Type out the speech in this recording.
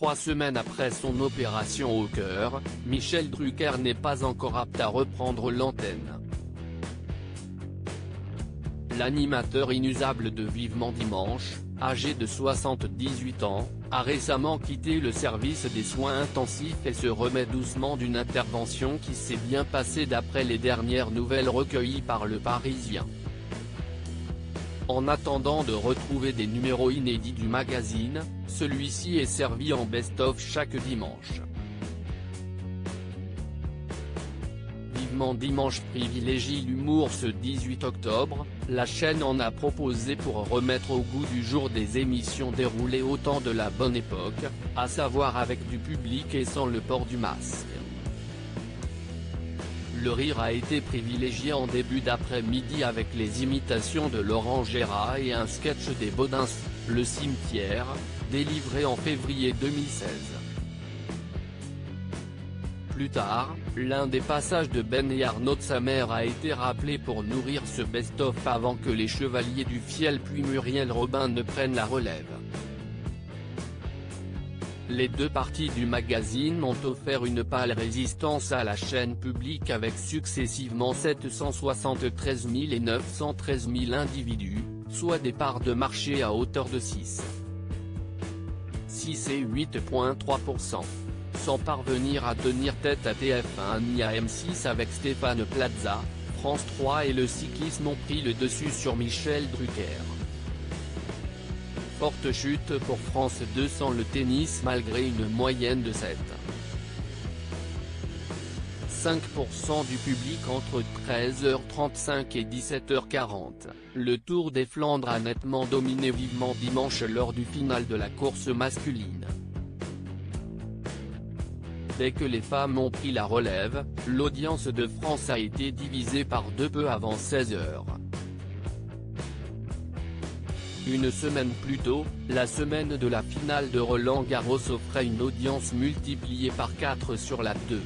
3 semaines après son opération au cœur, Michel Drucker n'est pas encore apte à reprendre l'antenne. L'animateur inusable de Vivement Dimanche, âgé de 78 ans, a récemment quitté le service des soins intensifs et se remet doucement d'une intervention qui s'est bien passée d'après les dernières nouvelles recueillies par Le Parisien. En attendant de retrouver des numéros inédits du magazine, celui-ci est servi en best-of chaque dimanche. Vivement Dimanche privilégie l'humour. Ce 18 octobre, la chaîne en a proposé pour remettre au goût du jour des émissions déroulées au temps de la bonne époque, à savoir avec du public et sans le port du masque. Le rire a été privilégié en début d'après-midi avec les imitations de Laurent Gérard et un sketch des Baudins, Le Cimetière, délivré en février 2016. Plus tard, l'un des passages de Ben et Arnaud de sa mère a été rappelé pour nourrir ce best-of avant que les Chevaliers du Fiel puis Muriel Robin ne prennent la relève. Les deux parties du magazine ont offert une pâle résistance à la chaîne publique avec successivement 773 000 et 913 000 individus, soit des parts de marché à hauteur de 6 et 8,3%. Sans parvenir à tenir tête à TF1 ni à M6 avec Stéphane Plaza, France 3 et le cyclisme ont pris le dessus sur Michel Drucker. Forte chute pour France 2 sans le tennis malgré une moyenne de 7,5% du public entre 13h35 et 17h40. Le Tour des Flandres a nettement dominé Vivement Dimanche lors du final de la course masculine. Dès que les femmes ont pris la relève, l'audience de France a été divisée par deux peu avant 16h. Une semaine plus tôt, la semaine de la finale de Roland Garros offrait une audience multipliée par 4 sur la 2.